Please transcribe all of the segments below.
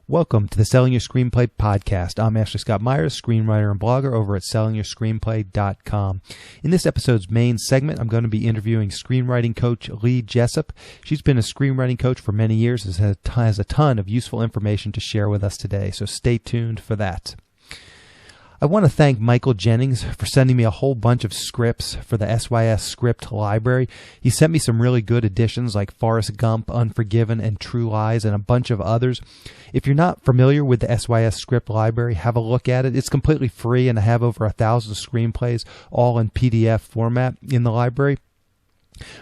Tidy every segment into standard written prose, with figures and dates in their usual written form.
Welcome to the Selling Your Screenplay podcast. I'm Ashley Scott Myers, screenwriter and blogger over at sellingyourscreenplay.com. In this episode's main segment, I'm going to be interviewing screenwriting coach Lee Jessup. She's been a screenwriting coach for many years and has a ton of useful information to share with us today, so stay tuned for that. I want to thank Michael Jennings for sending me a whole bunch of scripts for the SYS script library. He sent me some really good editions like Forrest Gump, Unforgiven, and True Lies, and a bunch of others. If you're not familiar with the SYS script library, have a look at it. It's completely free, and I have over 1,000 screenplays, all in PDF format in the library.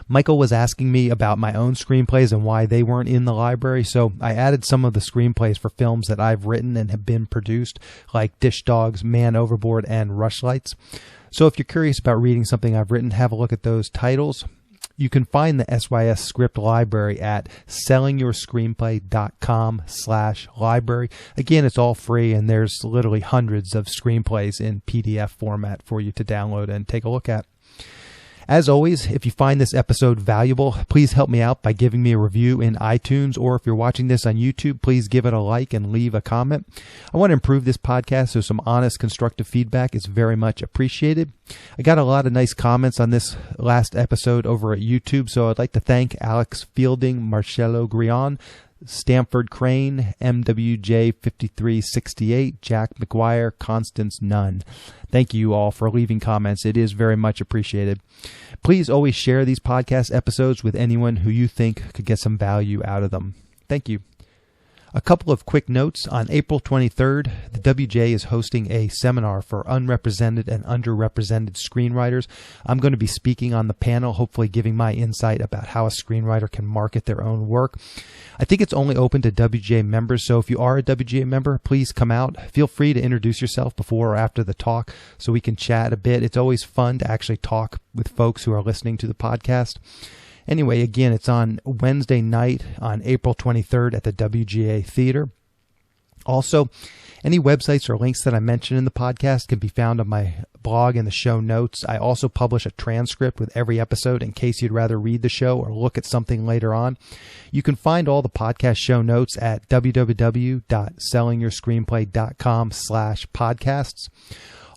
Michael was asking me about my own screenplays and why they weren't in the library, so I added some of the screenplays for films that I've written and have been produced, like Dish Dogs, Man Overboard, and Rushlights. So if you're curious about reading something I've written, have a look at those titles. You can find the SYS script library at sellingyourscreenplay.com/library. Again, it's all free, and there's literally hundreds of screenplays in PDF format for you to download and take a look at. As always, if you find this episode valuable, please help me out by giving me a review in iTunes, or if you're watching this on YouTube, please give it a like and leave a comment. I want to improve this podcast, so some honest, constructive feedback is very much appreciated. I got a lot of nice comments on this last episode over at YouTube, so I'd like to thank Alex Fielding, Marcello Grion, Stanford Crane, MWJ5368, Jack McGuire, Constance Nunn. Thank you all for leaving comments. It is very much appreciated. Please always share these podcast episodes with anyone who you think could get some value out of them. Thank you. A couple of quick notes. On April 23rd, the WJ is hosting a seminar for unrepresented and underrepresented screenwriters. I'm going to be speaking on the panel, hopefully giving my insight about how a screenwriter can market their own work. I think it's only open to WJ members, so if you are a WJ member, please come out. Feel free to introduce yourself before or after the talk so we can chat a bit. It's always fun to actually talk with folks who are listening to the podcast. Anyway, again, it's on Wednesday night on April 23rd at the WGA Theater. Also, any websites or links that I mentioned in the podcast can be found on my blog in the show notes. I also publish a transcript with every episode in case you'd rather read the show or look at something later on. You can find all the podcast show notes at www.sellingyourscreenplay.com/podcasts.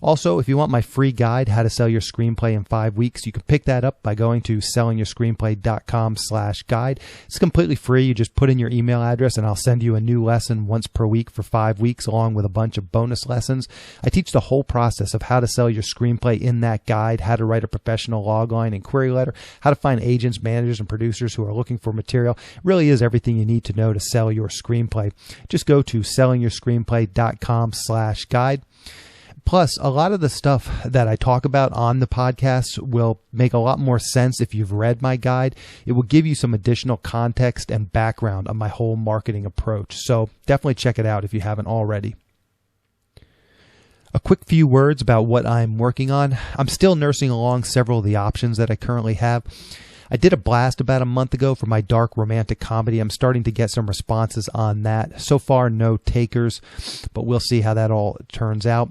Also, if you want my free guide, How to Sell Your Screenplay in 5 Weeks, you can pick that up by going to sellingyourscreenplay.com/guide. It's completely free. You just put in your email address and I'll send you a new lesson once per week for 5 weeks, along with a bunch of bonus lessons. I teach the whole process of how to sell your screenplay in that guide, how to write a professional logline and query letter, how to find agents, managers, and producers who are looking for material. It really is everything you need to know to sell your screenplay. Just go to sellingyourscreenplay.com/guide. Plus, a lot of the stuff that I talk about on the podcast will make a lot more sense if you've read my guide. It will give you some additional context and background on my whole marketing approach. So definitely check it out if you haven't already. A quick few words about what I'm working on. I'm still nursing along several of the options that I currently have. I did a blast about a month ago for my dark romantic comedy. I'm starting to get some responses on that. So far, no takers, but we'll see how that all turns out.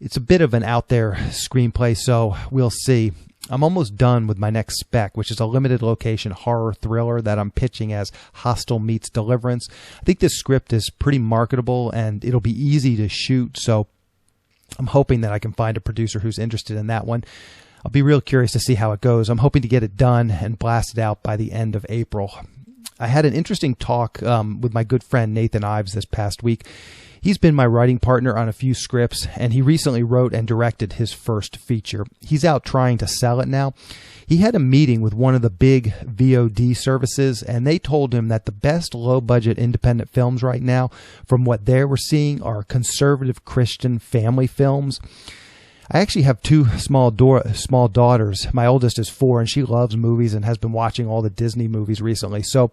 It's a bit of an out there screenplay, so we'll see. I'm almost done with my next spec, which is a limited location horror thriller that I'm pitching as Hostel Meets Deliverance. I think this script is pretty marketable and it'll be easy to shoot, so I'm hoping that I can find a producer who's interested in that one. I'll be real curious to see how it goes. I'm hoping to get it done and blasted out by the end of April. I had an interesting talk with my good friend Nathan Ives this past week. He's been my writing partner on a few scripts, and he recently wrote and directed his first feature. He's out trying to sell it now. He had a meeting with one of the big VOD services, and they told him that the best low-budget independent films right now, from what they were seeing, are conservative Christian family films. I actually have two small daughters. My oldest is 4, and she loves movies and has been watching all the Disney movies recently. So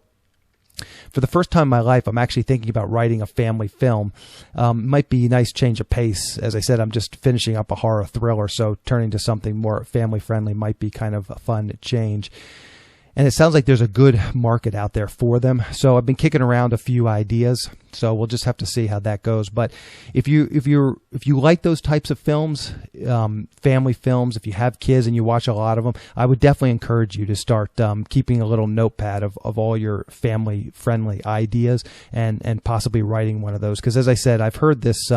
for the first time in my life, I'm actually thinking about writing a family film. Might be a nice change of pace. As I said, I'm just finishing up a horror thriller, so turning to something more family-friendly might be kind of a fun change. And it sounds like there's a good market out there for them. So I've been kicking around a few ideas. So we'll just have to see how that goes. But if you like those types of films, family films, if you have kids and you watch a lot of them, I would definitely encourage you to start keeping a little notepad of all your family friendly ideas and possibly writing one of those. Because as I said, I've heard this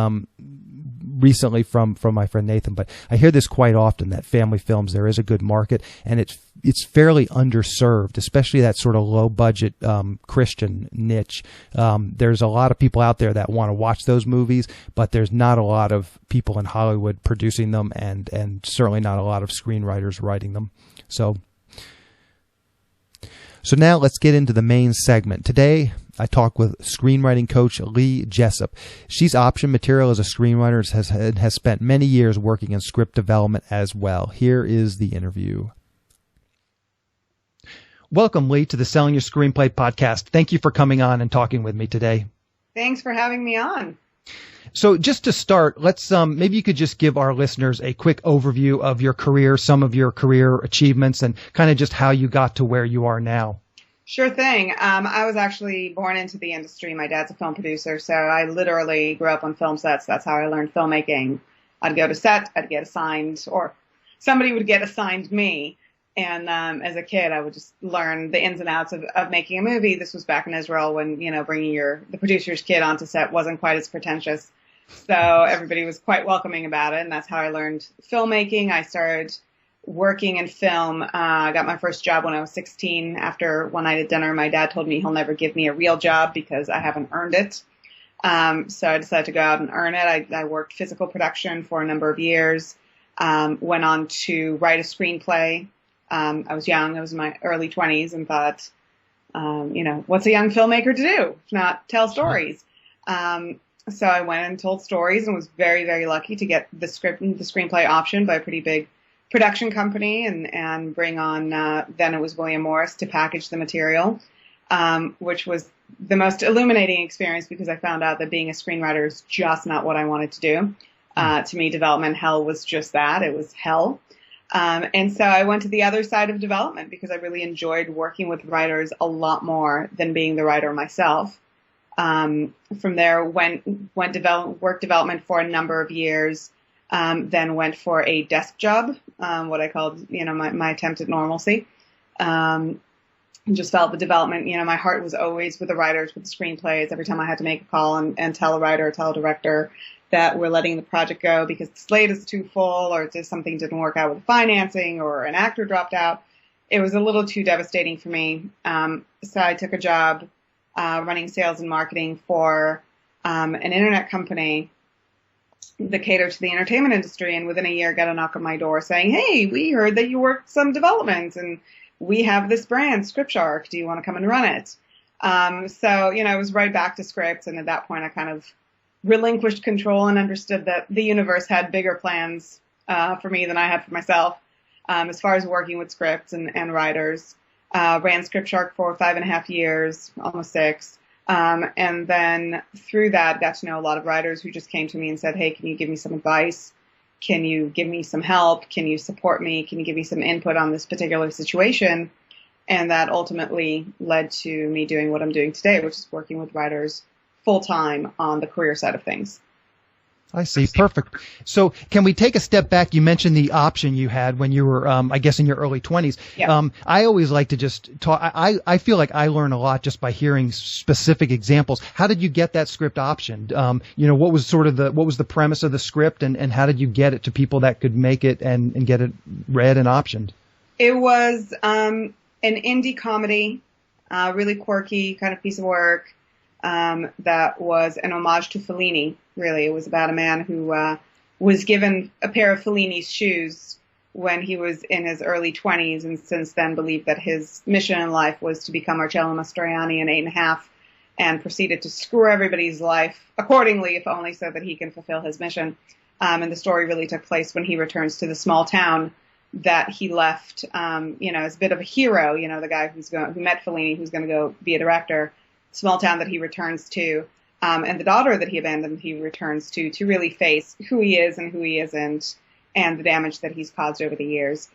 recently from my friend Nathan, but I hear this quite often, that family films, there is a good market, and it's fairly underserved, especially that sort of low budget Christian niche. There's a lot of people out there that want to watch those movies, but there's not a lot of people in Hollywood producing them, and certainly not a lot of screenwriters writing them. So now let's get into the main segment. Today, I talk with screenwriting coach Lee Jessup. She's optioned material as a screenwriter and has spent many years working in script development as well. Here is the interview. Welcome, Lee, to the Selling Your Screenplay podcast. Thank you for coming on and talking with me today. Thanks for having me on. So just to start, let's maybe you could just give our listeners a quick overview of your career, some of your career achievements, and kind of just how you got to where you are now. Sure thing. I was actually born into the industry. My dad's a film producer, so I literally grew up on film sets. That's how I learned filmmaking. I'd go to set, I'd get assigned, or somebody would get assigned me. And as a kid, I would just learn the ins and outs of making a movie. This was back in Israel when, bringing the producer's kid onto set wasn't quite as pretentious. So everybody was quite welcoming about it, and that's how I learned filmmaking. I started working in film. I got my first job when I was 16. After one night at dinner, my dad told me he'll never give me a real job because I haven't earned it. So I decided to go out and earn it. I worked physical production for a number of years, went on to write a screenplay. I was young. I was in my early 20s and thought, what's a young filmmaker to do if not tell stories? So I went and told stories and was very, very lucky to get the screenplay optioned by a pretty big production company and bring on, then it was William Morris, to package the material, which was the most illuminating experience because I found out that being a screenwriter is just not what I wanted to do. To me, development hell was just that. It was hell. And so I went to the other side of development because I really enjoyed working with writers a lot more than being the writer myself. From there, worked development for a number of years. Then went for a desk job, what I called, my attempt at normalcy. Just felt the development, my heart was always with the writers, with the screenplays. Every time I had to make a call and tell a writer or tell a director that we're letting the project go because the slate is too full or just something didn't work out with financing or an actor dropped out, it was a little too devastating for me. So I took a job running sales and marketing for an internet company that catered to the entertainment industry, and within a year got a knock on my door saying, hey, we heard that you worked some development and we have this brand, Scriptshark. Do you want to come and run it? So, I was right back to scripts, and at that point I kind of relinquished control and understood that the universe had bigger plans for me than I had for myself as far as working with scripts and writers. Ran Scriptshark for 5.5 years, almost 6. And then through that, got to know a lot of writers who just came to me and said, hey, can you give me some advice? Can you give me some help? Can you support me? Can you give me some input on this particular situation? And that ultimately led to me doing what I'm doing today, which is working with writers full time on the career side of things. I see. Perfect. So can we take a step back? You mentioned the option you had when you were, I guess, in your early 20s. Yeah. I always like to just talk. I feel like I learn a lot just by hearing specific examples. How did you get that script optioned? What was what was the premise of the script, and how did you get it to people that could make it and get it read and optioned? It was an indie comedy, really quirky kind of piece of work. That was an homage to Fellini, really. It was about a man who was given a pair of Fellini's shoes when he was in his early 20s, and since then believed that his mission in life was to become Marcello Mastroianni in 8.5, and proceeded to screw everybody's life accordingly, if only so that he can fulfill his mission. And the story really took place when he returns to the small town that he left, as a bit of a hero, the guy who met Fellini, who's going to go be a director. Small town that he returns to, and the daughter that he abandoned he returns to really face who he is and who he isn't, and the damage that he's caused over the years.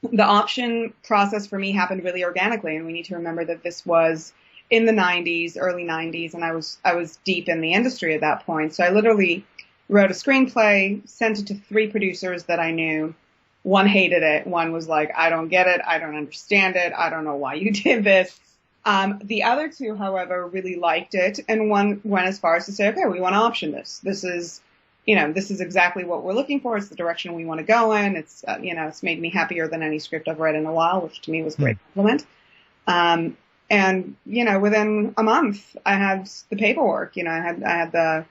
the option process for me happened really organically, and we need to remember that this was in the 90s, early 90s, and I was deep in the industry at that point. So I literally wrote a screenplay, sent it to 3 producers that I knew. One hated it. One was like, I don't get it. I don't understand it. I don't know why you did this. The other 2, however, really liked it, and one went as far as to say, okay, we want to option this. This is exactly what we're looking for. It's the direction we want to go in. It's, it's made me happier than any script I've read in a while, which to me was a great compliment. And, within a month, I had the paperwork. I had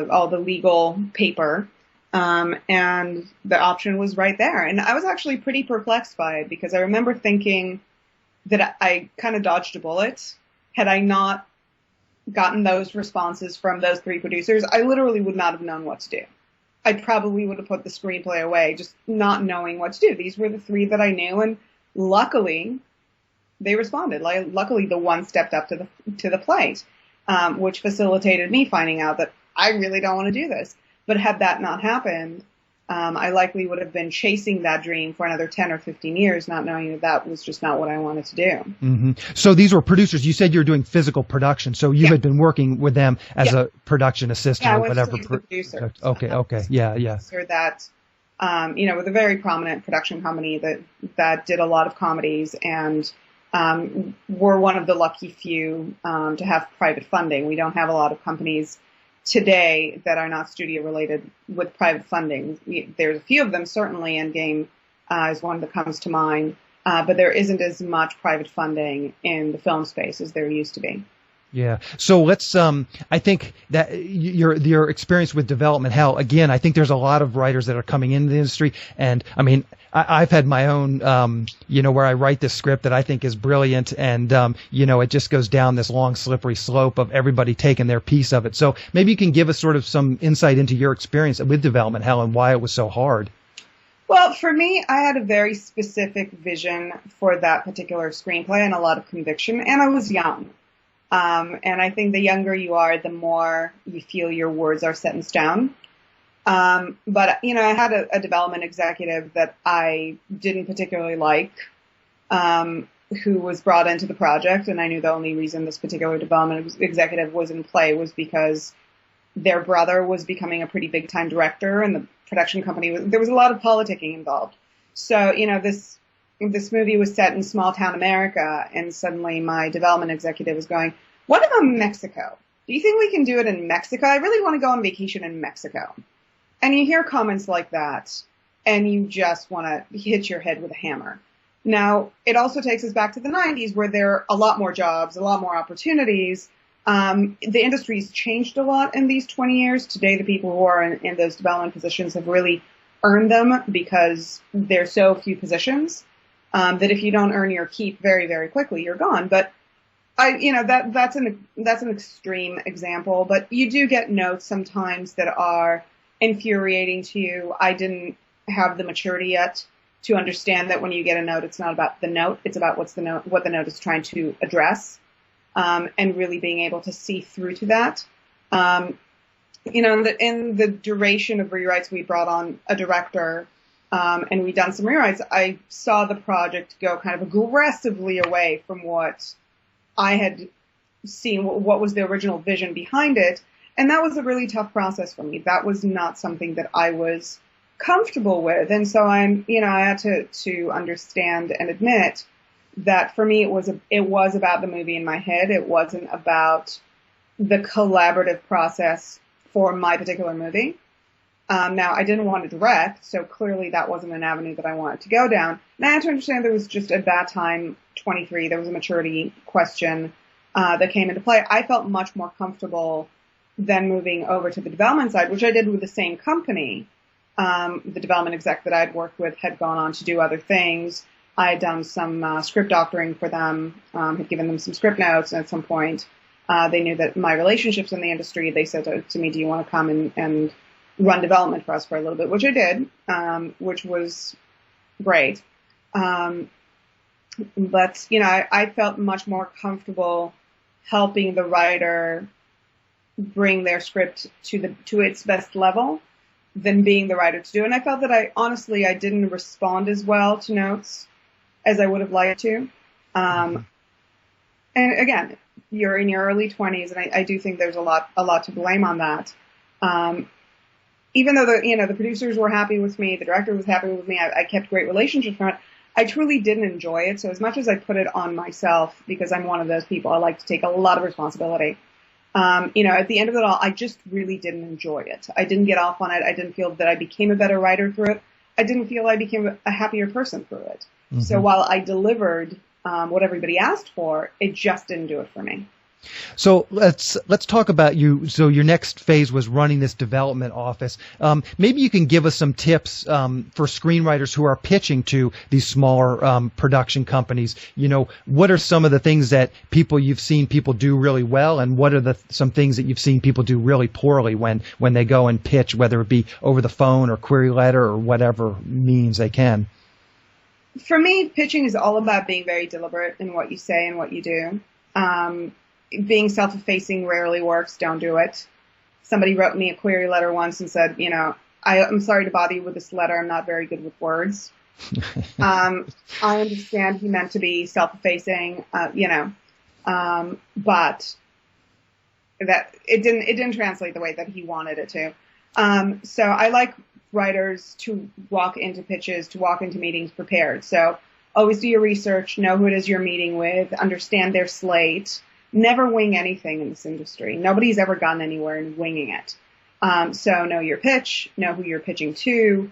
all the legal paper, and the option was right there. And I was actually pretty perplexed by it, because I remember thinking that I kind of dodged a bullet. Had I not gotten those responses from those 3 producers, I literally would not have known what to do. I probably would have put the screenplay away, just not knowing what to do. These were the 3 that I knew, and luckily they responded. Luckily, the one stepped up to the plate, which facilitated me finding out that I really don't want to do this. But had that not happened, I likely would have been chasing that dream for another 10 or 15 years, not knowing that was just not what I wanted to do. Mm-hmm. So these were producers. You said you were doing physical production, so you had been working with them as a production assistant or whatever. Producer. Okay. Yeah. So that, with a very prominent production company that did a lot of comedies, and we're one of the lucky few to have private funding. We don't have a lot of companies today that are not studio related with private funding. There's a few of them, certainly. Endgame is one that comes to mind, but there isn't as much private funding in the film space as there used to be. Yeah. So let's, I think that your experience with development hell, again, I think there's a lot of writers that are coming into the industry. And I mean, I've had my own, where I write this script that I think is brilliant. And, it just goes down this long, slippery slope of everybody taking their piece of it. So maybe you can give us sort of some insight into your experience with development hell and why it was so hard. Well, for me, I had a very specific vision for that particular screenplay and a lot of conviction. And I was young. And I think the younger you are, the more you feel your words are set in stone. But, I had a development executive that I didn't particularly like, who was brought into the project. And I knew the only reason this particular development executive was in play was because their brother was becoming a pretty big time director, and the production company there was a lot of politicking involved. So, this movie was set in small town America, and suddenly my development executive was going, what about Mexico? Do you think we can do it in Mexico? I really want to go on vacation in Mexico. And you hear comments like that, and you just want to hit your head with a hammer. Now, it also takes us back to the 90s, where there are a lot more jobs, a lot more opportunities. The industry's changed a lot in these 20 years. Today, the people who are in those development positions have really earned them, because there's so few positions. That if you don't earn your keep very, very quickly, you're gone. But that's an extreme example, but you do get notes sometimes that are infuriating to you. I didn't have the maturity yet to understand that when you get a note, it's not about the note, it's about what the note is trying to address, and really being able to see through to that. In the duration of rewrites, we brought on a director, and we'd done some rewrites. I saw the project go kind of aggressively away from what I had seen, what was the original vision behind it. And that was a really tough process for me. That was not something that I was comfortable with. And so I had to understand and admit that for me, it was about the movie in my head. It wasn't about the collaborative process for my particular movie. Now, I didn't want to direct, so clearly that wasn't an avenue that I wanted to go down. And I had to understand there was just, at that time, 23, there was a maturity question that came into play. I felt much more comfortable then moving over to the development side, which I did with the same company. The development exec that I'd worked with had gone on to do other things. I had done some script doctoring for them, had given them some script notes, and at some point they knew that my relationships in the industry, they said to me, do you want to come and run development for us for a little bit, which I did, which was great. But, I felt much more comfortable helping the writer bring their script to its best level, than being the writer to do. And I felt that I didn't respond as well to notes as I would have liked to. And again, you're in your early 20s, and I do think there's a lot to blame on that. Even though the producers were happy with me, the director was happy with me, I kept great relationships from it. I truly didn't enjoy it. So as much as I put it on myself, because I'm one of those people, I like to take a lot of responsibility. At the end of it all, I just really didn't enjoy it. I didn't get off on it. I didn't feel that I became a better writer through it. I didn't feel I became a happier person through it. Mm-hmm. So while I delivered what everybody asked for, it just didn't do it for me. So let's talk about you. So your next phase was running this development office. Maybe you can give us some tips for screenwriters who are pitching to these smaller production companies. What are some of the things that you've seen people do really well, and what are some things that you've seen people do really poorly when they go and pitch, whether it be over the phone or query letter or whatever means they can? For me, pitching is all about being very deliberate in what you say and what you do. Being self-effacing rarely works. Don't do it. Somebody wrote me a query letter once and said, I'm sorry to bother you with this letter. I'm not very good with words. I understand he meant to be self-effacing, but that it didn't translate the way that he wanted it to. So I like writers to walk into pitches, to walk into meetings prepared. So always do your research, know who it is you're meeting with, understand their slate. Never wing anything in this industry. Nobody's ever gone anywhere in winging it. So know your pitch, know who you're pitching to.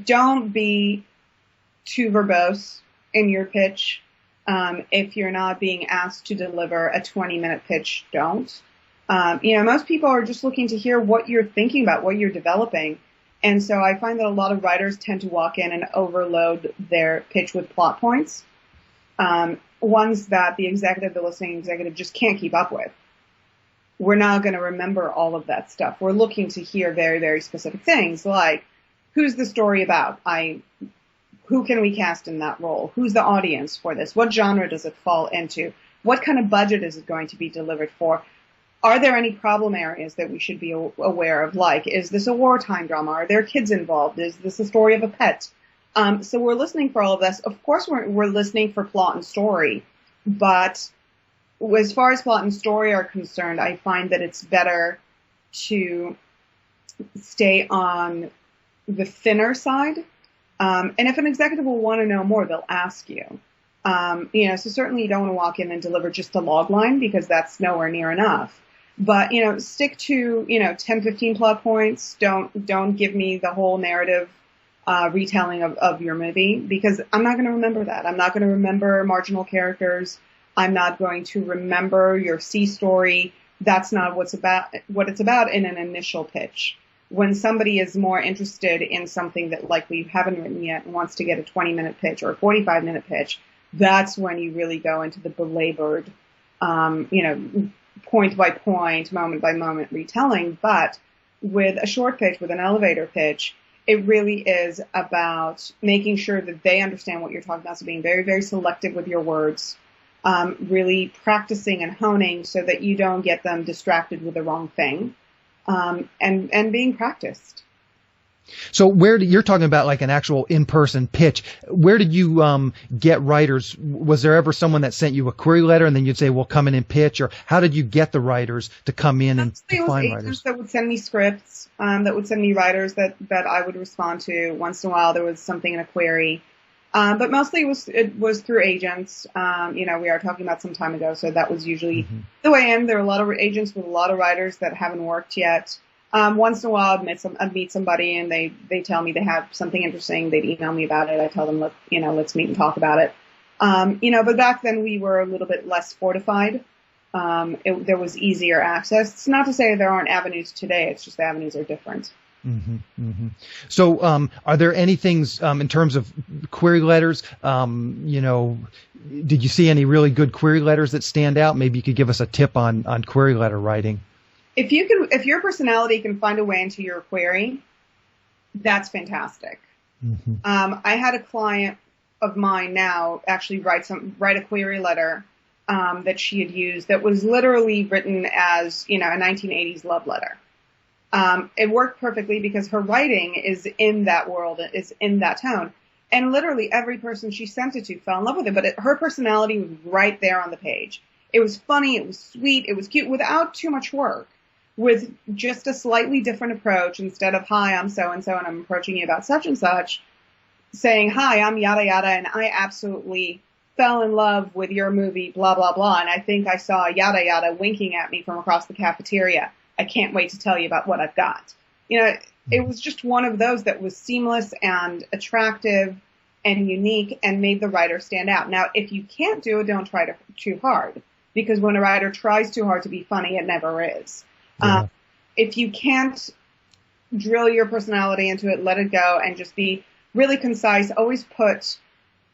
Don't be too verbose in your pitch. If you're not being asked to deliver a 20-minute pitch, don't. Most people are just looking to hear what you're thinking about, what you're developing. And so I find that a lot of writers tend to walk in and overload their pitch with plot points. Ones that the listening executive just can't keep up with. We're not going to remember all of that stuff. We're looking to hear very, very specific things like, who's the story about? Who can we cast in that role? Who's the audience for this? What genre does it fall into? What kind of budget is it going to be delivered for? Are there any problem areas that we should be aware of? Like, is this a wartime drama? Are there kids involved? Is this a story of a pet? So we're listening for all of this. Of course, we're listening for plot and story, but as far as plot and story are concerned, I find that it's better to stay on the thinner side. And if an executive will want to know more, they'll ask you. So certainly you don't want to walk in and deliver just a log line because that's nowhere near enough. But, stick to, 10, 15 plot points. Don't give me the whole narrative retelling of your movie, because I'm not going to remember that. I'm not going to remember marginal characters. I'm not going to remember your C story. That's not what it's about in an initial pitch. When somebody is more interested in something that likely you haven't written yet and wants to get a 20-minute pitch or a 45-minute pitch, that's when you really go into the belabored, point by point, moment by moment retelling. But with a short pitch, with an elevator pitch, it really is about making sure that they understand what you're talking about. So being very, very selective with your words, really practicing and honing so that you don't get them distracted with the wrong thing, and being practiced. So you're talking about like an actual in-person pitch. Where did you get writers? Was there ever someone that sent you a query letter and then you'd say, well, come in and pitch? Or how did you get the writers to come in and to find writers? Agents that would send me scripts, that would send me writers that I would respond to. Once in a while there was something in a query. But mostly it was through agents. We are talking about some time ago, so that was usually the way in. There are a lot of agents with a lot of writers that haven't worked yet. Once in a while I'd meet somebody and they tell me they have something interesting. They'd email me about it. I tell them, let's meet and talk about it. But back then we were a little bit less fortified. There was easier access. It's not to say there aren't avenues today. It's just the avenues are different. So, are there any things, in terms of query letters, did you see any really good query letters that stand out? Maybe you could give us a tip on query letter writing. If your personality can find a way into your query, that's fantastic. I had a client of mine now actually write a query letter, that she had used that was literally written as, a 1980s love letter. It worked perfectly because her writing is in that world, is in that tone. And literally every person she sent it to fell in love with it, but her personality was right there on the page. It was funny, it was sweet, it was cute, without too much work, with just a slightly different approach. Instead of, hi, I'm so-and-so and I'm approaching you about such and such, saying, hi, I'm yada yada and I absolutely fell in love with your movie, blah, blah, blah, and I think I saw yada yada winking at me from across the cafeteria. I can't wait to tell you about what I've got. It was just one of those that was seamless and attractive and unique and made the writer stand out. Now, if you can't do it, don't try too hard, because when a writer tries too hard to be funny, it never is. Yeah. If you can't drill your personality into it, let it go and just be really concise. Always put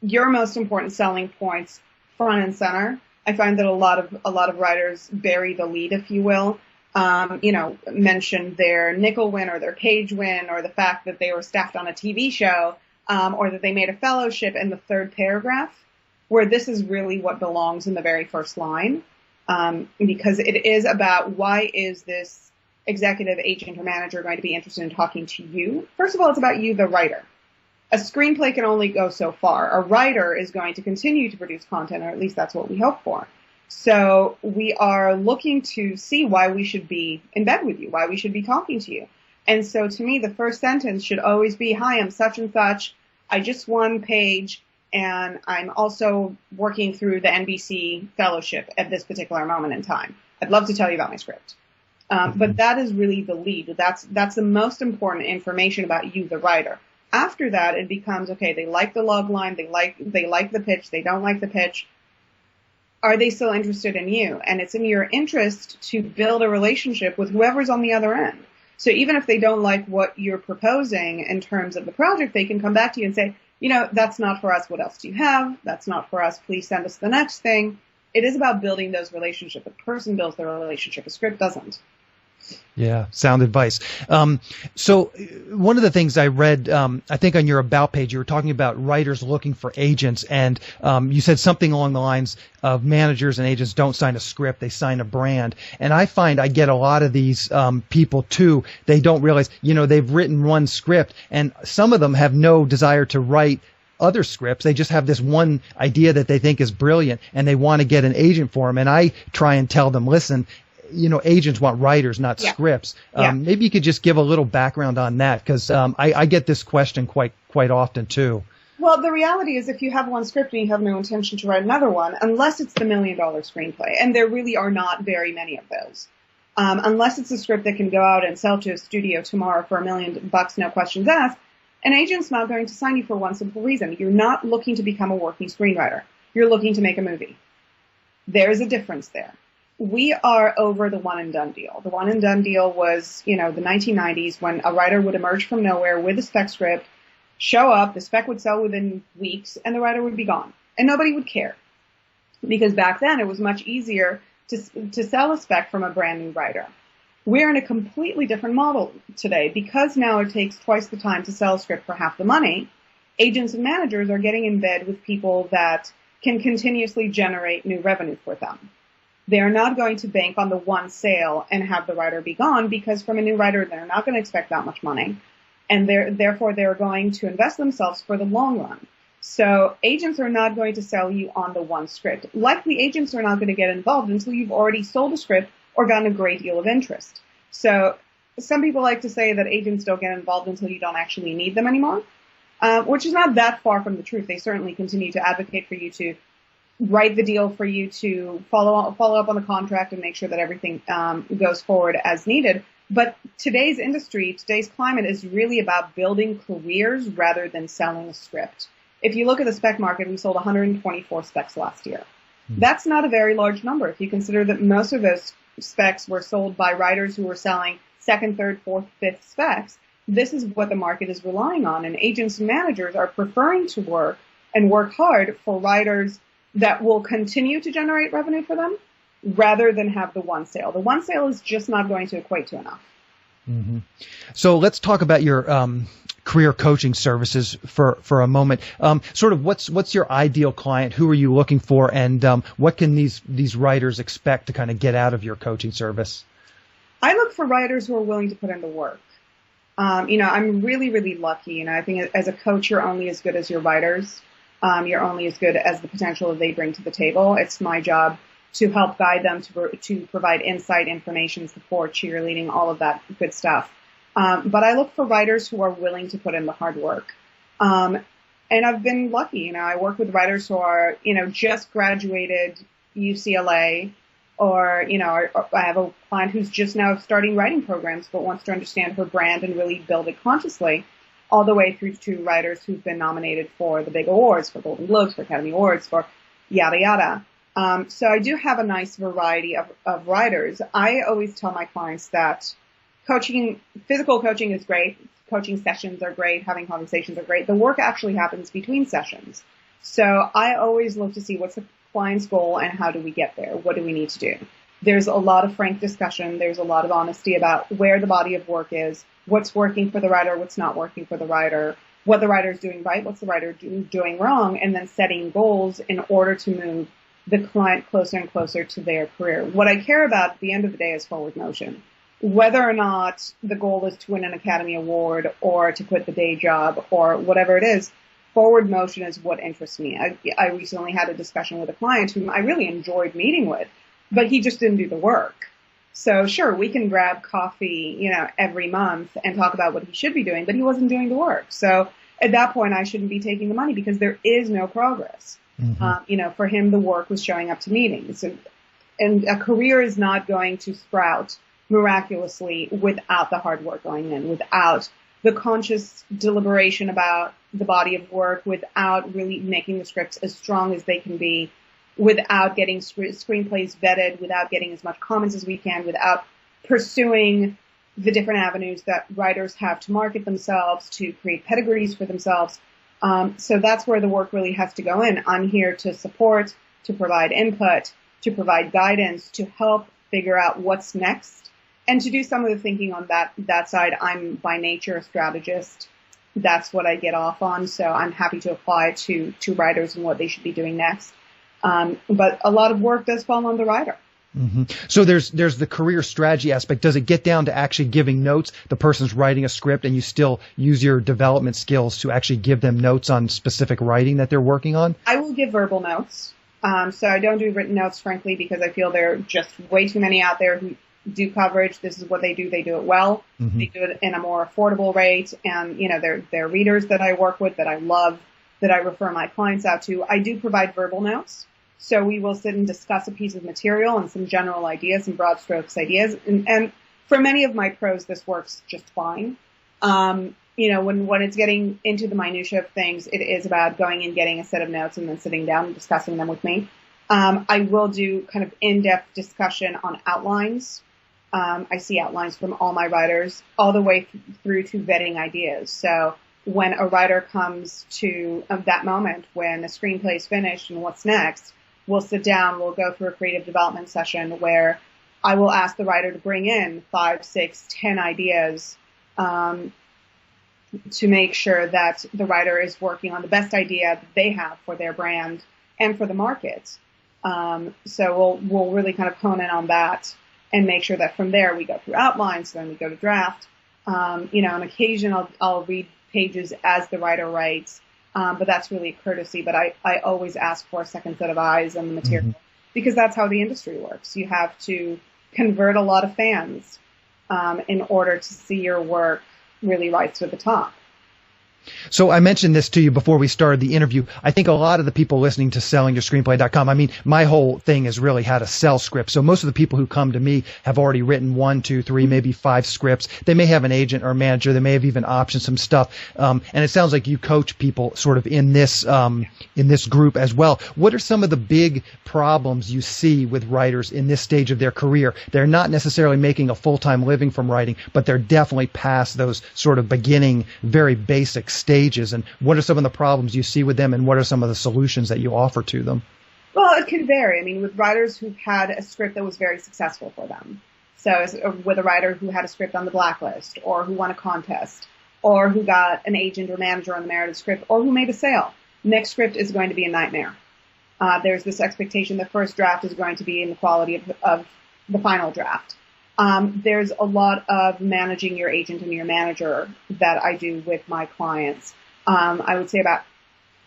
your most important selling points front and center. I find that a lot of writers bury the lead, if you will. Mention their nickel win or their page win or the fact that they were staffed on a TV show, or that they made a fellowship in the third paragraph, where this is really what belongs in the very first line. Because it is about, why is this executive, agent, or manager going to be interested in talking to you? First of all, it's about you, the writer. A screenplay can only go so far. A writer is going to continue to produce content, or at least that's what we hope for. So we are looking to see why we should be in bed with you, why we should be talking to you. And so to me, the first sentence should always be, hi, I'm such and such. I just won page, and I'm also working through the NBC fellowship at this particular moment in time. I'd love to tell you about my script. But that is really the lead. That's the most important information about you, the writer. After that, it becomes, okay, they like the log line, they like the pitch, they don't like the pitch. Are they still interested in you? And it's in your interest to build a relationship with whoever's on the other end. So even if they don't like what you're proposing in terms of the project, they can come back to you and say, that's not for us. What else do you have? That's not for us. Please send us the next thing. It is about building those relationships. A person builds their relationship. A script doesn't. Yeah, sound advice. So one of the things I read, I think on your About page, you were talking about writers looking for agents, and you said something along the lines of managers and agents don't sign a script, they sign a brand. And I find I get a lot of these people too, they don't realize, they've written one script, and some of them have no desire to write other scripts. They just have this one idea that they think is brilliant, and they want to get an agent for them. And I try and tell them, listen, agents want writers, not scripts. Maybe you could just give a little background on that, because I get this question quite often too. Well, the reality is, if you have one script and you have no intention to write another one, unless it's the $1 million screenplay, and there really are not very many of those, unless it's a script that can go out and sell to a studio tomorrow for $1 million, no questions asked, an agent's not going to sign you for one simple reason. You're not looking to become a working screenwriter. You're looking to make a movie. There's a difference there. We are over the one and done deal. The one and done deal was, the 1990s, when a writer would emerge from nowhere with a spec script, show up, the spec would sell within weeks, and the writer would be gone. And nobody would care. Because back then it was much easier to sell a spec from a brand new writer. We're in a completely different model today. Because now it takes twice the time to sell a script for half the money, agents and managers are getting in bed with people that can continuously generate new revenue for them. They're not going to bank on the one sale and have the writer be gone, because from a new writer, they're not going to expect that much money. And therefore, they're going to invest themselves for the long run. So agents are not going to sell you on the one script. Likely, agents are not going to get involved until you've already sold a script or gotten a great deal of interest. So some people like to say that agents don't get involved until you don't actually need them anymore, which is not that far from the truth. They certainly continue to advocate for you to write the deal, for you to follow up on the contract and make sure that everything goes forward as needed. But today's industry, today's climate is really about building careers rather than selling a script. If you look at the spec market, we sold 124 specs last year. That's not a very large number if you consider that most of those specs were sold by writers who were selling second, third, fourth, fifth specs. This is what the market is relying on, and agents and managers are preferring to work hard for writers that will continue to generate revenue for them rather than have the one sale. The one sale is just not going to equate to enough. Mm-hmm. So let's talk about your career coaching services for a moment. Sort of what's your ideal client? Who are you looking for? And what can these writers expect to kind of get out of your coaching service? I look for writers who are willing to put in the work. I'm really, really lucky. I think as a coach, you're only as good as your writers. You're only as good as the potential that they bring to the table. It's my job to help guide them, to provide insight, information, support, cheerleading, all of that good stuff. But I look for writers who are willing to put in the hard work. And I've been lucky. I work with writers who are, just graduated UCLA, or, I have a client who's just now starting writing programs but wants to understand her brand and really build it consciously, all the way through to writers who've been nominated for the big awards, for Golden Globes, for Academy Awards, for yada yada. So I do have a nice variety of writers. I always tell my clients that physical coaching is great. Coaching sessions are great. Having conversations are great. The work actually happens between sessions. So I always look to see what's the client's goal and how do we get there? What do we need to do? There's a lot of frank discussion. There's a lot of honesty about where the body of work is, what's working for the writer, what's not working for the writer, what the writer is doing right, what's the writer doing wrong, and then setting goals in order to move the client closer and closer to their career. What I care about at the end of the day is forward motion. Whether or not the goal is to win an Academy Award or to quit the day job or whatever it is, forward motion is what interests me. I recently had a discussion with a client whom I really enjoyed meeting with, but he just didn't do the work. So sure, we can grab coffee, every month and talk about what he should be doing, but he wasn't doing the work. So at that point, I shouldn't be taking the money because there is no progress. Mm-hmm. For him, the work was showing up to meetings, and a career is not going to sprout miraculously without the hard work going in, without the conscious deliberation about the body of work, without really making the scripts as strong as they can be, without getting screenplays vetted, without getting as much comments as we can, without pursuing the different avenues that writers have to market themselves, to create pedigrees for themselves. So that's where the work really has to go in. I'm here to support, to provide input, to provide guidance, to help figure out what's next, and to do some of the thinking on that side. I'm by nature a strategist. That's what I get off on. So I'm happy to apply to writers and what they should be doing next. But a lot of work does fall on the writer. Mm-hmm. So there's the career strategy aspect. Does it get down to actually giving notes? The person's writing a script and you still use your development skills to actually give them notes on specific writing that they're working on? I will give verbal notes. So I don't do written notes, frankly, because I feel there are just way too many out there who do coverage. This is what they do. They do it well. Mm-hmm. They do it in a more affordable rate. And, they're readers that I work with, that I love, that I refer my clients out to. I do provide verbal notes. So we will sit and discuss a piece of material and some general ideas, some broad strokes ideas. And for many of my pros, this works just fine. When it's getting into the minutia of things, it is about going and getting a set of notes and then sitting down and discussing them with me. I will do kind of in-depth discussion on outlines. I see outlines from all my writers all the way through to vetting ideas. So when a writer comes to that moment when a screenplay is finished and what's next, we'll sit down, we'll go through a creative development session where I will ask the writer to bring in 5, 6, 10 ideas to make sure that the writer is working on the best idea that they have for their brand and for the market. So we'll really kind of hone in on that and make sure that from there we go through outlines, then we go to draft. On occasion I'll read pages as the writer writes. But that's really a courtesy. But I always ask for a second set of eyes on the material because that's how the industry works. You have to convert a lot of fans in order to see your work really rise to the top. So I mentioned this to you before we started the interview. I think a lot of the people listening to sellingyourscreenplay.com, I mean, my whole thing is really how to sell scripts. So most of the people who come to me have already written 1, 2, 3, maybe 5 scripts. They may have an agent or a manager. They may have even optioned some stuff. And it sounds like you coach people sort of in this group as well. What are some of the big problems you see with writers in this stage of their career? They're not necessarily making a full-time living from writing, but they're definitely past those sort of beginning, very basic stages. And what are some of the problems you see with them, and what are some of the solutions that you offer to them? Well, it can vary. I mean, with writers who've had a script that was very successful for them. So with a writer who had a script on the blacklist, or who won a contest, or who got an agent or manager on the merit of the script, or who made a sale, next script is going to be a nightmare. There's this expectation the first draft is going to be in the quality of the final draft. There's a lot of managing your agent and your manager that I do with my clients. I would say about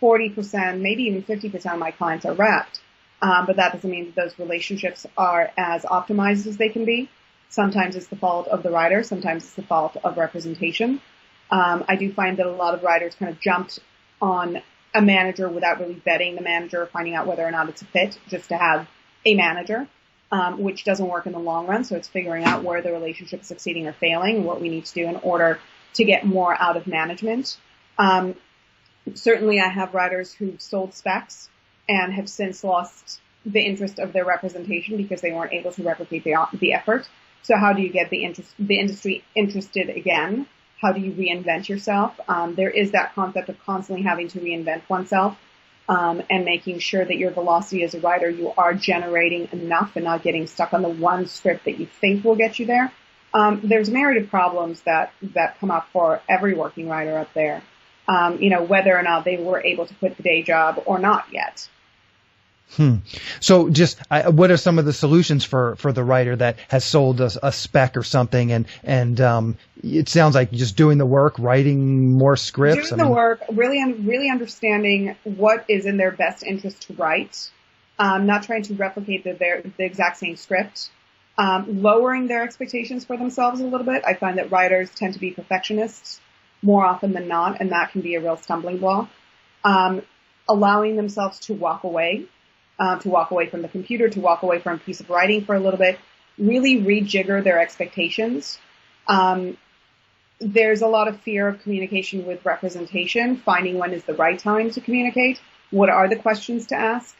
40%, maybe even 50% of my clients are repped. But that doesn't mean that those relationships are as optimized as they can be. Sometimes it's the fault of the writer. Sometimes it's the fault of representation. I do find that a lot of writers kind of jumped on a manager without really vetting the manager, finding out whether or not it's a fit, just to have a manager, which doesn't work in the long run. So it's figuring out where the relationship is succeeding or failing and what we need to do in order to get more out of management. Certainly I have writers who've sold specs and have since lost the interest of their representation because they weren't able to replicate the effort. So how do you get the industry interested again? How do you reinvent yourself? There is that concept of constantly having to reinvent oneself, and making sure that your velocity as a writer, you are generating enough and not getting stuck on the one script that you think will get you there. There's a myriad of problems that come up for every working writer up there. Whether or not they were able to quit the day job or not yet. So what are some of the solutions for the writer that has sold a spec or something, and it sounds like just doing the work, writing more scripts? Doing the work, really understanding what is in their best interest to write, not trying to replicate the exact same script, lowering their expectations for themselves a little bit. I find that writers tend to be perfectionists more often than not, and that can be a real stumbling block. Allowing themselves to walk away from the computer, to walk away from a piece of writing for a little bit, really rejigger their expectations. There's a lot of fear of communication with representation, finding when is the right time to communicate, what are the questions to ask,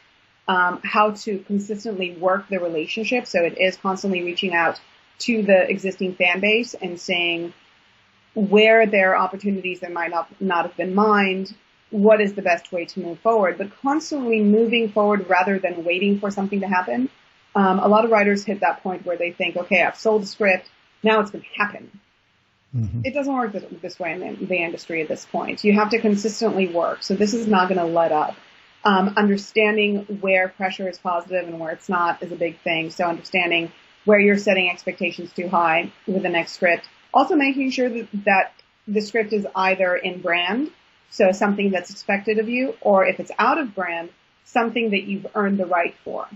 how to consistently work the relationship. So it is constantly reaching out to the existing fan base and saying where there are opportunities that might not have been mined, what is the best way to move forward, but constantly moving forward rather than waiting for something to happen. A lot of writers hit that point where they think, okay, I've sold a script, now it's going to happen. Mm-hmm. It doesn't work this way in the industry at this point. You have to consistently work, so this is not going to let up. Understanding where pressure is positive and where it's not is a big thing, so understanding where you're setting expectations too high with the next script. Also making sure that the script is either in brand, so something that's expected of you, or if it's out of brand, something that you've earned the right for.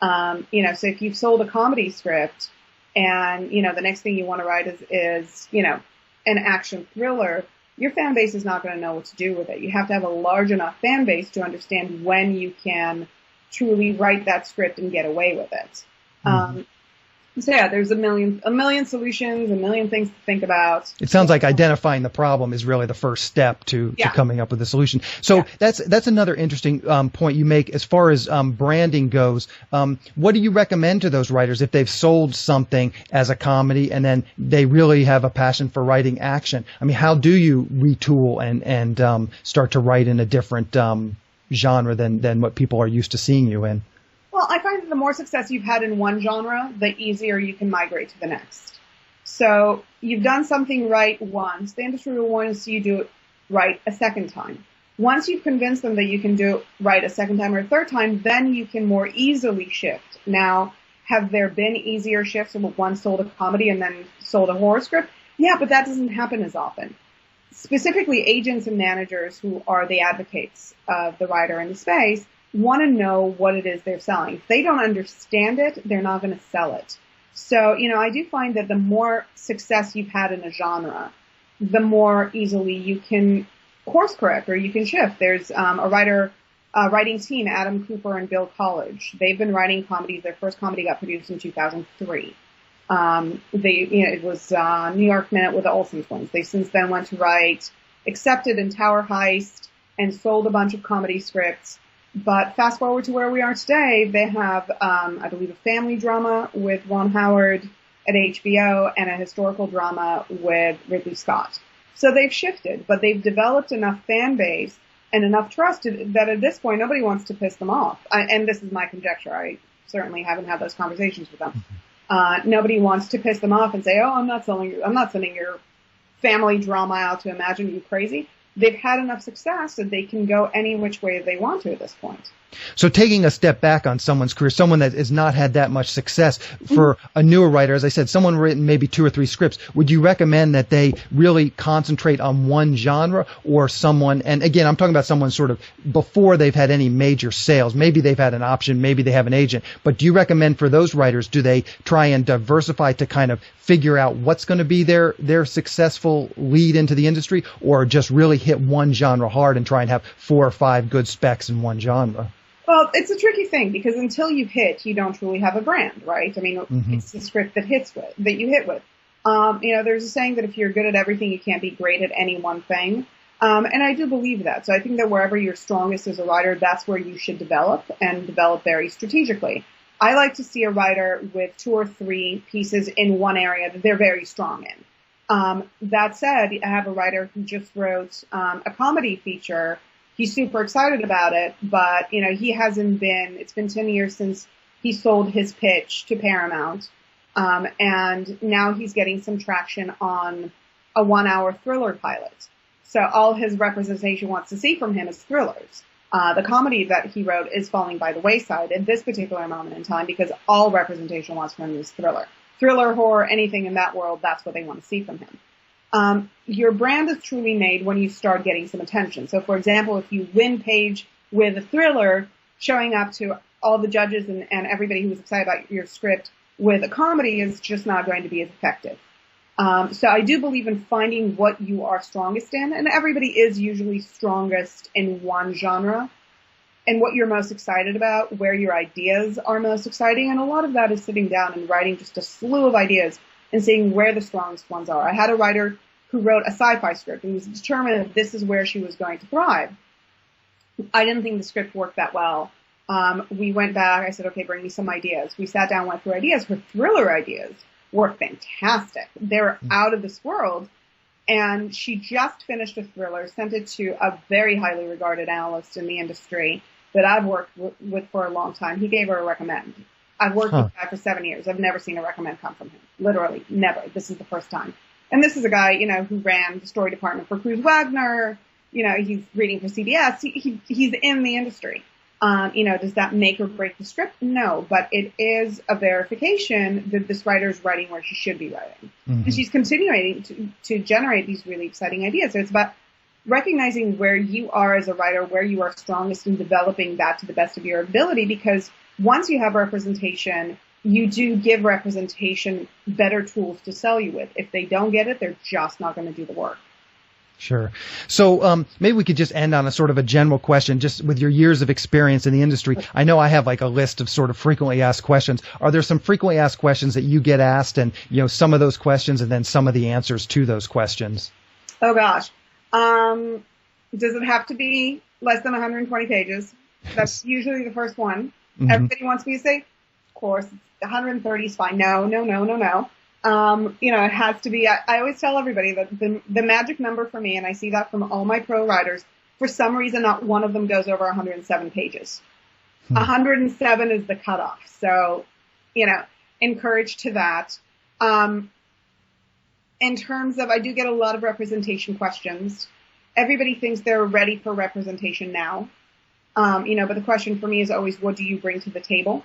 So if you've sold a comedy script and, the next thing you want to write is an action thriller, your fan base is not going to know what to do with it. You have to have a large enough fan base to understand when you can truly write that script and get away with it. Mm-hmm. So yeah, there's a million solutions, a million things to think about. It sounds like identifying the problem is really the first step to coming up with a solution. So that's another interesting point you make as far as branding goes. What do you recommend to those writers if they've sold something as a comedy and then they really have a passion for writing action? I mean, how do you retool and start to write in a different genre than what people are used to seeing you in? Well, I find that the more success you've had in one genre, the easier you can migrate to the next. So you've done something right once. The industry will want to see you do it right a second time. Once you've convinced them that you can do it right a second time or a third time, then you can more easily shift. Now, have there been easier shifts when one sold a comedy and then sold a horror script? Yeah, but that doesn't happen as often. Specifically, agents and managers who are the advocates of the writer in the space want to know what it is they're selling. If they don't understand it, they're not going to sell it. So, I do find that the more success you've had in a genre, the more easily you can course correct or you can shift. There's a writing team, Adam Cooper and Bill College. They've been writing comedies. Their first comedy got produced in 2003. It was New York Minute with the Olsen twins. They since then went to write Accepted and Tower Heist and sold a bunch of comedy scripts. But fast forward to where we are today, they have, I believe, a family drama with Ron Howard at HBO and a historical drama with Ridley Scott. So they've shifted, but they've developed enough fan base and enough trust that at this point nobody wants to piss them off. And this is my conjecture. I certainly haven't had those conversations with them. Nobody wants to piss them off and say, "Oh, I'm not sending your family drama out to Imagine. You crazy?" They've had enough success that they can go any which way they want to at this point. So taking a step back on someone's career, someone that has not had that much success, for a newer writer, as I said, someone written maybe 2 or 3 scripts, would you recommend that they really concentrate on one genre, or someone, and again, I'm talking about someone sort of before they've had any major sales, maybe they've had an option, maybe they have an agent, but do you recommend for those writers, do they try and diversify to kind of figure out what's going to be their successful lead into the industry, or just really hit one genre hard and try and have 4 or 5 good specs in one genre? Well, it's a tricky thing because until you hit, you don't truly have a brand, right? I mean, it's the script that you hit with. There's a saying that if you're good at everything, you can't be great at any one thing. And I do believe that. So I think that wherever you're strongest as a writer, that's where you should develop, and develop very strategically. I like to see a writer with 2 or 3 pieces in one area that they're very strong in. That said, I have a writer who just wrote a comedy feature. He's super excited about it, but, it's been 10 years since he sold his pitch to Paramount. And now he's getting some traction on a 1-hour thriller pilot. So all his representation wants to see from him is thrillers. The comedy that he wrote is falling by the wayside at this particular moment in time because all representation wants from him is thriller. Thriller, horror, anything in that world, that's what they want to see from him. Your brand is truly made when you start getting some attention. So, for example, if you win page with a thriller, showing up to all the judges and everybody who was excited about your script with a comedy is just not going to be as effective. So I do believe in finding what you are strongest in, and everybody is usually strongest in one genre, and what you're most excited about, where your ideas are most exciting, and a lot of that is sitting down and writing just a slew of ideas and seeing where the strongest ones are. I had a writer who wrote a sci-fi script and was determined that this is where she was going to thrive. I didn't think the script worked that well. We went back. I said, okay, bring me some ideas. We sat down, went through ideas. Her thriller ideas were fantastic. They were out of this world. And she just finished a thriller, sent it to a very highly regarded analyst in the industry that I've worked with for a long time. He gave her a recommend. I've worked with the guy for 7 years. I've never seen a recommend come from him. Literally, never. This is the first time. And this is a guy, who ran the story department for Cruz Wagner. He's reading for CBS. He's in the industry. Does that make or break the script? No, but it is a verification that this writer is writing where she should be writing. And she's continuing to generate these really exciting ideas. So it's about recognizing where you are as a writer, where you are strongest, and developing that to the best of your ability, because once you have representation, you do give representation better tools to sell you with. If they don't get it, they're just not going to do the work. Sure. So maybe we could just end on a sort of a general question, just with your years of experience in the industry. I know I have like a list of sort of frequently asked questions. Are there some frequently asked questions that you get asked, and some of those questions and then some of the answers to those questions? Oh gosh. Does it have to be less than 120 pages? That's usually the first one. Everybody wants me to say, of course, 130 is fine. No. It has to be, I always tell everybody that the magic number for me, and I see that from all my pro writers, for some reason, not one of them goes over 107 pages. 107 is the cutoff. So, encourage to that. In terms of, I do get a lot of representation questions. Everybody thinks they're ready for representation now. But the question for me is always, what do you bring to the table?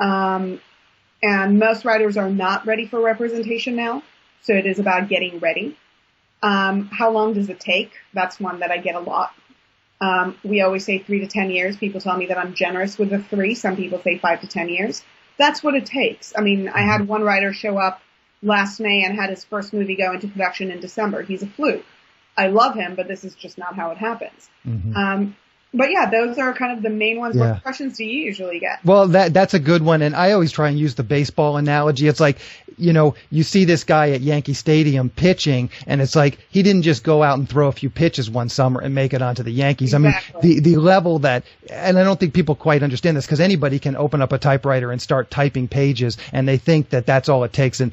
And most writers are not ready for representation now. So it is about getting ready. How long does it take? That's one that I get a lot. We always say 3 to 10 years. People tell me that I'm generous with the 3. Some people say 5 to 10 years. That's what it takes. I mean, I had one writer show up last May and had his first movie go into production in December. He's a fluke. I love him, but this is just not how it happens. But yeah, those are kind of the main ones. Yeah. What questions do you usually get? Well, that's a good one. And I always try and use the baseball analogy. It's like, you see this guy at Yankee Stadium pitching, and it's like he didn't just go out and throw a few pitches one summer and make it onto the Yankees. Exactly. I mean, the level that, and I don't think people quite understand this, because anybody can open up a typewriter and start typing pages, and they think that that's all it takes. And,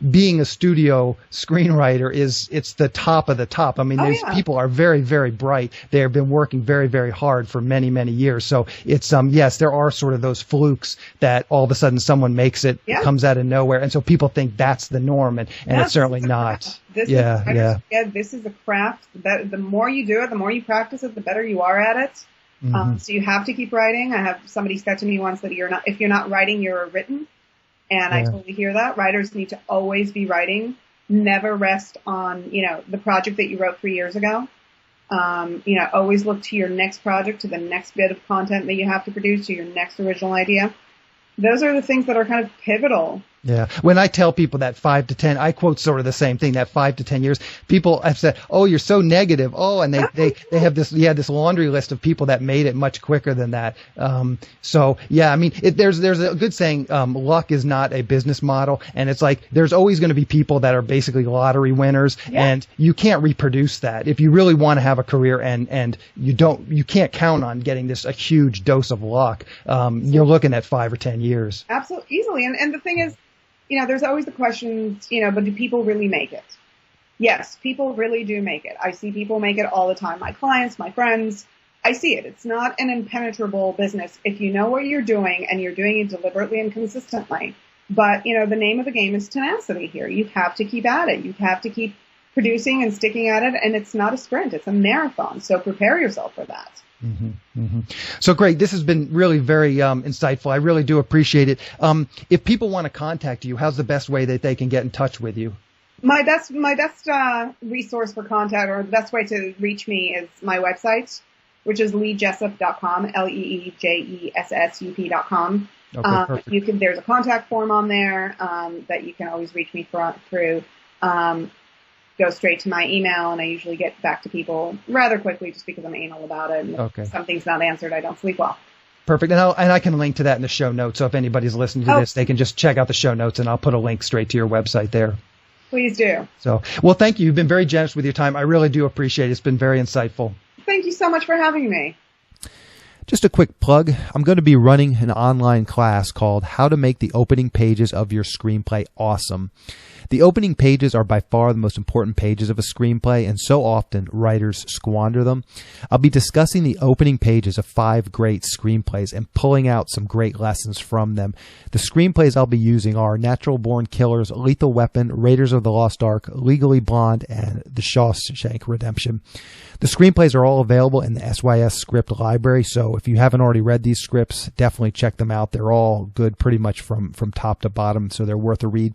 being a studio screenwriter it's the top of the top. I mean, people are very, very bright. They have been working very, very hard for many, many years. So it's, yes, there are sort of those flukes that all of a sudden someone makes it, comes out of nowhere. And so people think that's the norm, and it's certainly not. This is a craft. The more you do it, the more you practice it, the better you are at it. So you have to keep writing. I have somebody said to me once that if you're not writing, you're written. And I totally hear that. Writers need to always be writing. Never rest on, the project that you wrote 3 years ago. Always look to your next project, to the next bit of content that you have to produce, to your next original idea. Those are the things that are kind of pivotal. Yeah. When I tell people that 5 to 10, I quote sort of the same thing, that 5 to 10 years. People have said, "Oh, you're so negative." Oh, and they have this laundry list of people that made it much quicker than that. So yeah, I mean, there's a good saying, luck is not a business model. And it's like, there's always going to be people that are basically lottery winners, and you can't reproduce that. If you really want to have a career and you can't count on getting a huge dose of luck, you're looking at 5 or 10 years. Absolutely, easily. And the thing is, there's always the questions, but do people really make it? Yes, people really do make it. I see people make it all the time. My clients, my friends, I see it. It's not an impenetrable business if you know what you're doing and you're doing it deliberately and consistently. But, the name of the game is tenacity here. You have to keep at it. You have to keep producing and sticking at it. And it's not a sprint. It's a marathon. So prepare yourself for that. Mm-hmm, mm-hmm. So great. This has been really very insightful. I really do appreciate it. If people want to contact you, how's the best way that they can get in touch with you? My best resource for contact, or the best way to reach me, is my website, which is leejessup.com, LEEJESSUP.com. Okay, there's a contact form on there that you can always reach me through. Go straight to my email, and I usually get back to people rather quickly just because I'm anal about it. And if something's not answered, I don't sleep well. Perfect. And I can link to that in the show notes. So if anybody's listening to this, they can just check out the show notes, and I'll put a link straight to your website there. Please do. So, well, thank you. You've been very generous with your time. I really do appreciate it. It's been very insightful. Thank you so much for having me. Just a quick plug. I'm going to be running an online class called How to Make the Opening Pages of Your Screenplay Awesome. The opening pages are by far the most important pages of a screenplay, and so often writers squander them. I'll be discussing the opening pages of 5 great screenplays and pulling out some great lessons from them. The screenplays I'll be using are Natural Born Killers, Lethal Weapon, Raiders of the Lost Ark, Legally Blonde, and The Shawshank Redemption. The screenplays are all available in the SYS script library, so if you haven't already read these scripts, definitely check them out. They're all good pretty much from top to bottom, so they're worth a read.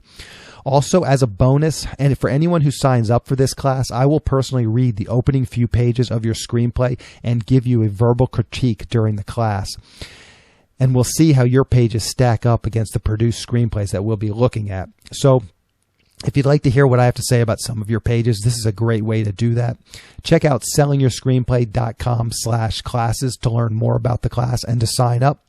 Also, as a bonus, and for anyone who signs up for this class, I will personally read the opening few pages of your screenplay and give you a verbal critique during the class. And we'll see how your pages stack up against the produced screenplays that we'll be looking at. So, if you'd like to hear what I have to say about some of your pages, this is a great way to do that. Check out sellingyourscreenplay.com/classes to learn more about the class and to sign up.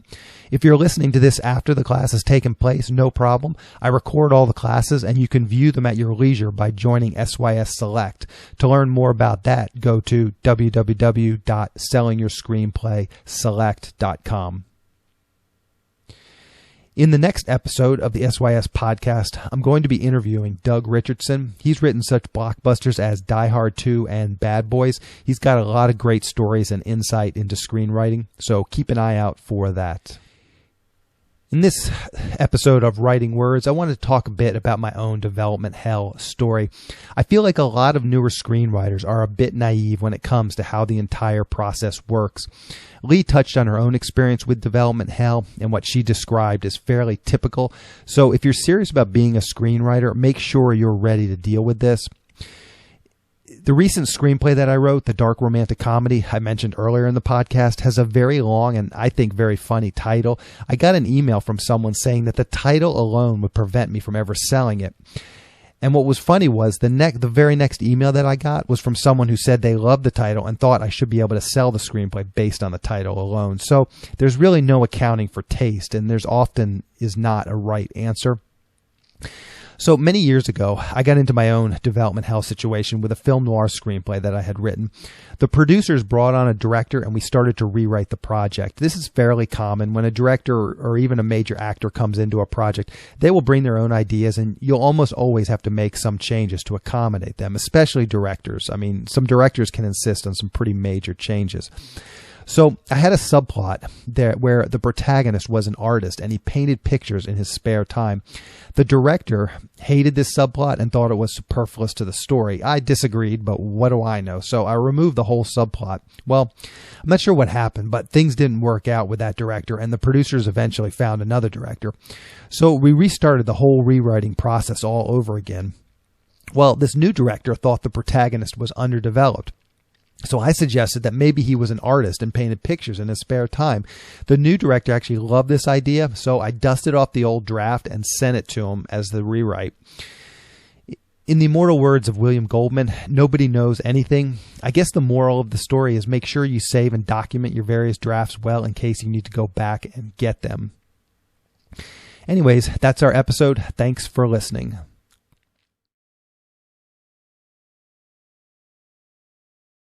If you're listening to this after the class has taken place, no problem. I record all the classes, and you can view them at your leisure by joining SYS Select. To learn more about that, go to www.sellingyourscreenplayselect.com. In the next episode of the SYS podcast, I'm going to be interviewing Doug Richardson. He's written such blockbusters as Die Hard 2 and Bad Boys. He's got a lot of great stories and insight into screenwriting, so keep an eye out for that. In this episode of Writing Words, I wanted to talk a bit about my own development hell story. I feel like a lot of newer screenwriters are a bit naive when it comes to how the entire process works. Lee touched on her own experience with development hell, and what she described is fairly typical. So if you're serious about being a screenwriter, make sure you're ready to deal with this. The recent screenplay that I wrote, the dark romantic comedy I mentioned earlier in the podcast, has a very long and I think very funny title. I got an email from someone saying that the title alone would prevent me from ever selling it. And what was funny was the very next email that I got was from someone who said they loved the title and thought I should be able to sell the screenplay based on the title alone. So there's really no accounting for taste, and there's often is not a right answer. So many years ago, I got into my own development hell situation with a film noir screenplay that I had written. The producers brought on a director, and we started to rewrite the project. This is fairly common. When a director or even a major actor comes into a project, they will bring their own ideas, and you'll almost always have to make some changes to accommodate them, especially directors. I mean, some directors can insist on some pretty major changes. So I had a subplot there where the protagonist was an artist and he painted pictures in his spare time. The director hated this subplot and thought it was superfluous to the story. I disagreed, but what do I know? So I removed the whole subplot. Well, I'm not sure what happened, but things didn't work out with that director, and the producers eventually found another director. So we restarted the whole rewriting process all over again. Well, this new director thought the protagonist was underdeveloped. So I suggested that maybe he was an artist and painted pictures in his spare time. The new director actually loved this idea, so I dusted off the old draft and sent it to him as the rewrite. In the immortal words of William Goldman, nobody knows anything. I guess the moral of the story is make sure you save and document your various drafts well in case you need to go back and get them. Anyways, that's our episode. Thanks for listening.